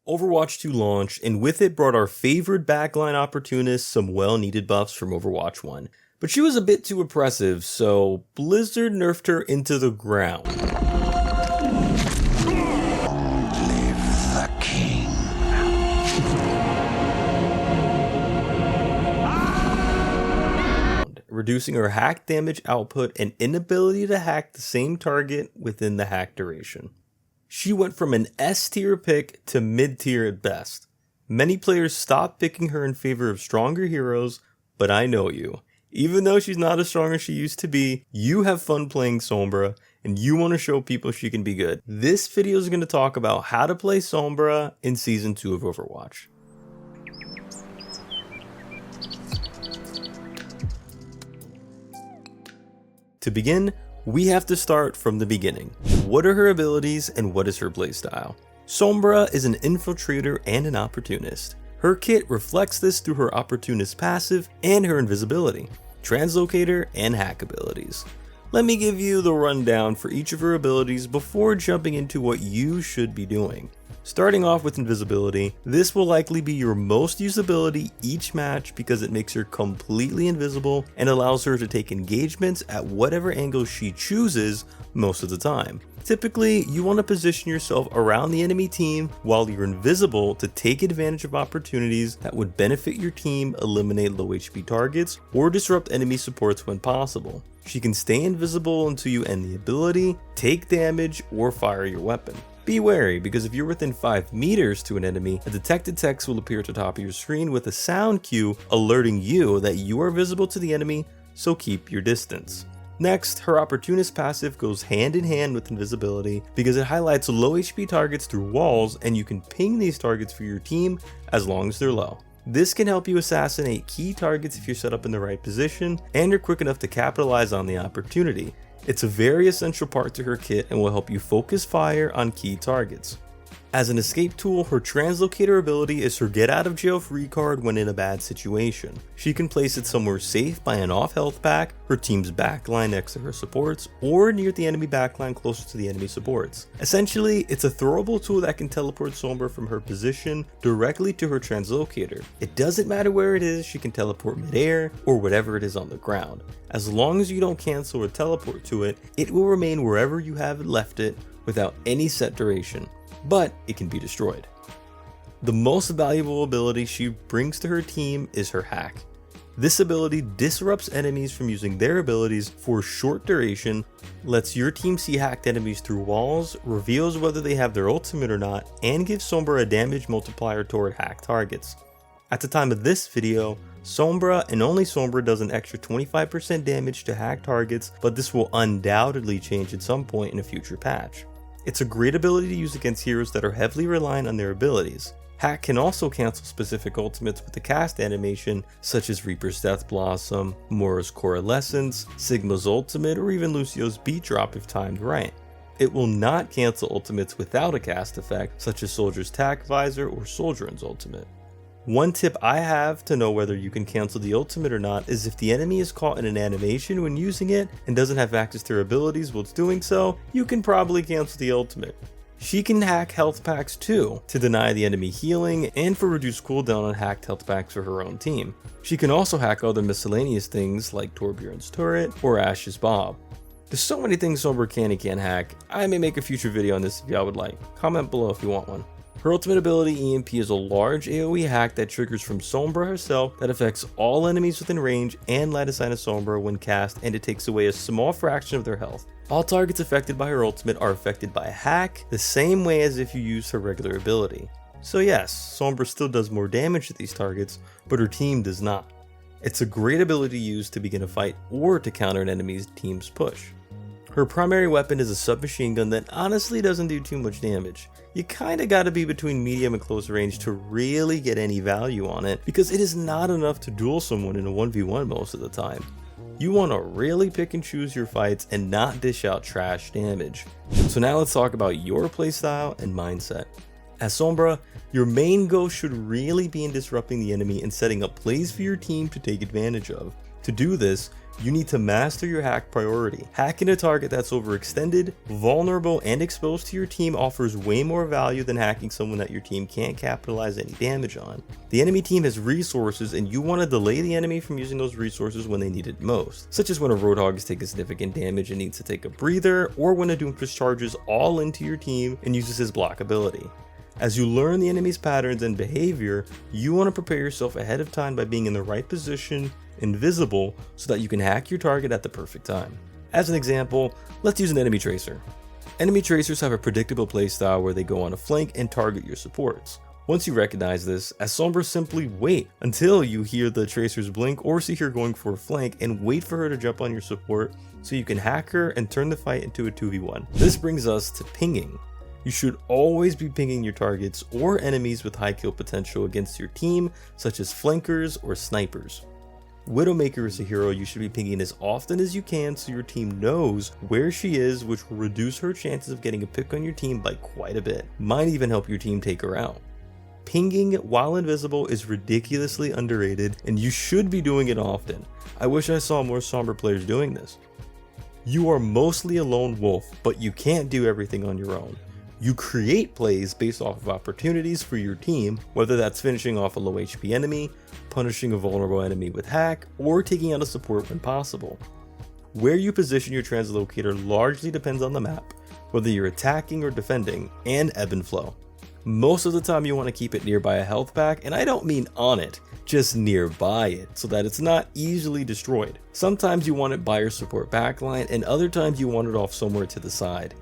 Overwatch 2 launched, and with it brought our favorite backline opportunist some well-needed buffs from Overwatch 1. But she was a bit too oppressive, so Blizzard nerfed her into the ground. Long live the king. Reducing her hack damage output and inability to hack the same target within the hack duration. She went from an S tier pick to mid tier at best. Many players stopped picking her in favor of stronger heroes, but I know you. Even though she's not as strong as she used to be, you have fun playing Sombra, and you want to show people she can be good. This video is going to talk about how to play Sombra in Season 2 of Overwatch. To begin, we have to start from the beginning. What are her abilities and what is her playstyle? Sombra is an infiltrator and an opportunist. Her kit reflects this through her opportunist passive and her invisibility, translocator, and hack abilities. Let me give you the rundown for each of her abilities before jumping into what you should be doing. Starting off with invisibility, this will likely be your most used ability each match because it makes her completely invisible and allows her to take engagements at whatever angle she chooses most of the time. Typically, you want to position yourself around the enemy team while you're invisible to take advantage of opportunities that would benefit your team, eliminate low HP targets, or disrupt enemy supports when possible. She can stay invisible until you end the ability, take damage, or fire your weapon. Be wary, because if you're within 5 meters to an enemy, a detected text will appear at the top of your screen with a sound cue alerting you that you are visible to the enemy, so keep your distance. Next, her opportunist passive goes hand in hand with invisibility because it highlights low HP targets through walls and you can ping these targets for your team as long as they're low. This can help you assassinate key targets if you're set up in the right position and you're quick enough to capitalize on the opportunity. It's a very essential part to her kit and will help you focus fire on key targets. As an escape tool, her translocator ability is her get out of jail free card when in a bad situation. She can place it somewhere safe by an off health pack, her team's backline next to her supports, or near the enemy backline closer to the enemy supports. Essentially, it's a throwable tool that can teleport Sombra from her position directly to her translocator. It doesn't matter where it is, she can teleport midair or whatever it is on the ground. As long as you don't cancel or teleport to it, it will remain wherever you have left it without any set duration. But it can be destroyed. The most valuable ability she brings to her team is her hack. This ability disrupts enemies from using their abilities for a short duration, lets your team see hacked enemies through walls, reveals whether they have their ultimate or not, and gives Sombra a damage multiplier toward hacked targets. At the time of this video, Sombra and only Sombra does an extra 25% damage to hacked targets, but this will undoubtedly change at some point in a future patch. It's a great ability to use against heroes that are heavily reliant on their abilities. Hack can also cancel specific ultimates with the cast animation, such as Reaper's Death Blossom, Mora's Coalescence, Sigma's ultimate, or even Lucio's Beat Drop if timed right. It will not cancel ultimates without a cast effect, such as Soldier's Tac Visor or Soldier's ultimate. One tip I have to know whether you can cancel the ultimate or not is if the enemy is caught in an animation when using it and doesn't have access to her abilities while it's doing so, you can probably cancel the ultimate. She can hack health packs too, to deny the enemy healing and for reduced cooldown on hacked health packs for her own team. She can also hack other miscellaneous things like Torbjorn's turret or Ash's Bob. There's so many things Sombra can and can't hack. I may make a future video on this if y'all would like. Comment below if you want one. Her ultimate ability, EMP, is a large AoE hack that triggers from Sombra herself that affects all enemies within range and line of sight of Sombra when cast, and it takes away a small fraction of their health. All targets affected by her ultimate are affected by a hack the same way as if you use her regular ability. So yes, Sombra still does more damage to these targets, but her team does not. It's a great ability to use to begin a fight or to counter an enemy's team's push. Her primary weapon is a submachine gun that honestly doesn't do too much damage. You kinda gotta be between medium and close range to really get any value on it because it is not enough to duel someone in a 1v1 most of the time. You wanna really pick and choose your fights and not dish out trash damage. So now let's talk about your playstyle and mindset. As Sombra, your main goal should really be in disrupting the enemy and setting up plays for your team to take advantage of. To do this, you need to master your hack priority. Hacking a target that's overextended, vulnerable, and exposed to your team offers way more value than hacking someone that your team can't capitalize any damage on. The enemy team has resources and you want to delay the enemy from using those resources when they need it most, such as when a Roadhog is taking significant damage and needs to take a breather, or when a Doomfist charges all into your team and uses his block ability. As you learn the enemy's patterns and behavior, you want to prepare yourself ahead of time by being in the right position, invisible, so that you can hack your target at the perfect time. As an example, let's use an enemy tracer. Enemy tracers have a predictable playstyle where they go on a flank and target your supports. Once you recognize this, as Sombra, simply wait until you hear the tracers blink or see her going for a flank and wait for her to jump on your support so you can hack her and turn the fight into a 2v1. This brings us to pinging. You should always be pinging your targets or enemies with high kill potential against your team, such as flankers or snipers. Widowmaker is a hero you should be pinging as often as you can so your team knows where she is, which will reduce her chances of getting a pick on your team by quite a bit. Might even help your team take her out. Pinging while invisible is ridiculously underrated and you should be doing it often. I wish I saw more Sombra players doing this. You are mostly a lone wolf, but you can't do everything on your own. You create plays based off of opportunities for your team, whether that's finishing off a low HP enemy, punishing a vulnerable enemy with hack, or taking out a support when possible. Where you position your translocator largely depends on the map, whether you're attacking or defending, and ebb and flow. Most of the time you want to keep it nearby a health pack, and I don't mean on it, just nearby it, so that it's not easily destroyed. Sometimes you want it by your support backline, and other times you want it off somewhere to the side.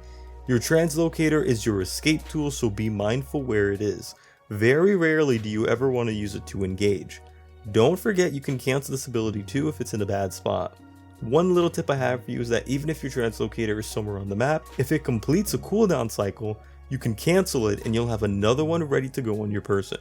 Your translocator is your escape tool, so be mindful where it is. Very rarely do you ever want to use it to engage. Don't forget you can cancel this ability too if it's in a bad spot. One little tip I have for you is that even if your translocator is somewhere on the map, if it completes a cooldown cycle, you can cancel it and you'll have another one ready to go on your person.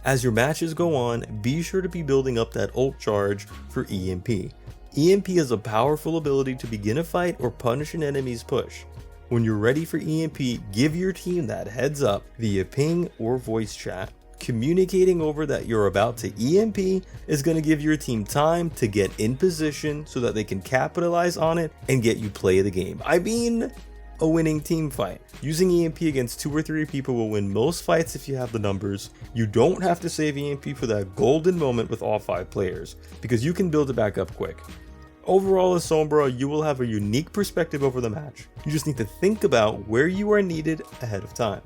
As your matches go on, be sure to be building up that ult charge for EMP. EMP is a powerful ability to begin a fight or punish an enemy's push. When you're ready for EMP, give your team that heads up via ping or voice chat. Communicating over that you're about to EMP is going to give your team time to get in position so that they can capitalize on it and get you play the game. I mean, a winning team fight. Using EMP against 2 or 3 people will win most fights if you have the numbers. You don't have to save EMP for that golden moment with all 5 players, because you can build it back up quick. Overall, as Sombra, you will have a unique perspective over the match. You just need to think about where you are needed ahead of time.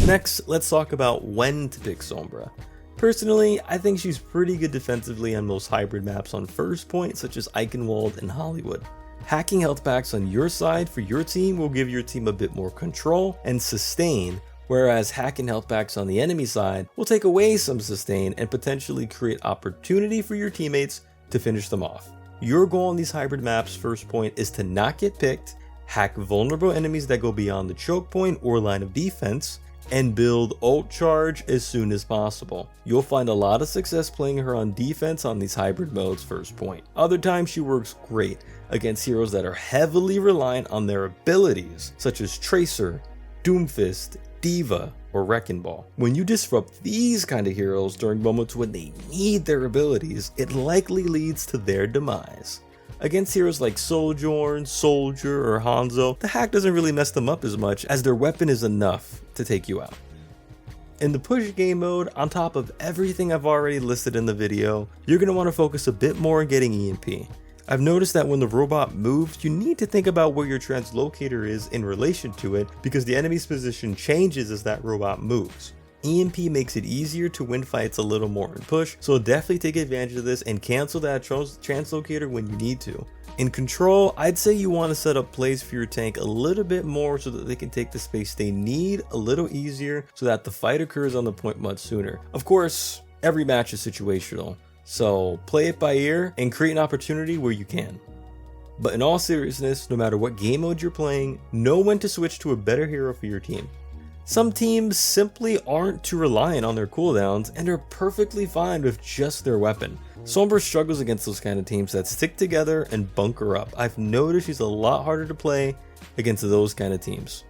Next, let's talk about when to pick Sombra. Personally, I think she's pretty good defensively on most hybrid maps on first point, such as Eichenwald and Hollywood. Hacking health packs on your side for your team will give your team a bit more control and sustain, whereas hacking health packs on the enemy side will take away some sustain and potentially create opportunity for your teammates to finish them off. Your goal on these hybrid maps first point is to not get picked, hack vulnerable enemies that go beyond the choke point or line of defense, and build ult charge as soon as possible. You'll find a lot of success playing her on defense on these hybrid modes first point. Other times she works great against heroes that are heavily reliant on their abilities, such as Tracer, Doomfist, Diva, or Wrecking Ball. When you disrupt these kind of heroes during moments when they need their abilities, it likely leads to their demise. Against heroes like Sojourn, Soldier, or Hanzo, the hack doesn't really mess them up as much as their weapon is enough to take you out. In the push game mode, on top of everything I've already listed in the video, you're going to want to focus a bit more on getting EMP. I've noticed that when the robot moves, you need to think about where your translocator is in relation to it, because the enemy's position changes as that robot moves. EMP makes it easier to win fights a little more in push, so definitely take advantage of this and cancel that translocator when you need to. In control, I'd say you want to set up plays for your tank a little bit more so that they can take the space they need a little easier, so that the fight occurs on the point much sooner. Of course, every match is situational, so play it by ear and create an opportunity where you can. But in all seriousness, no matter what game mode you're playing, know when to switch to a better hero for your team. Some teams simply aren't too reliant on their cooldowns and are perfectly fine with just their weapon. Sombra struggles against those kind of teams that stick together and bunker up. I've noticed she's a lot harder to play against those kind of teams.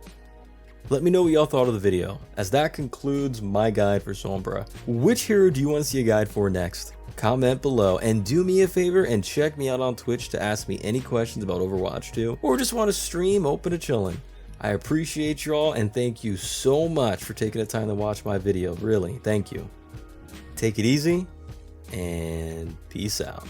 Let me know what y'all thought of the video, as that concludes my guide for Sombra. Which hero do you want to see a guide for next? Comment below, and do me a favor and check me out on Twitch to ask me any questions about Overwatch 2, or just want to stream open to chillin'. I appreciate y'all, and thank you so much for taking the time to watch my video, really, thank you. Take it easy, and peace out.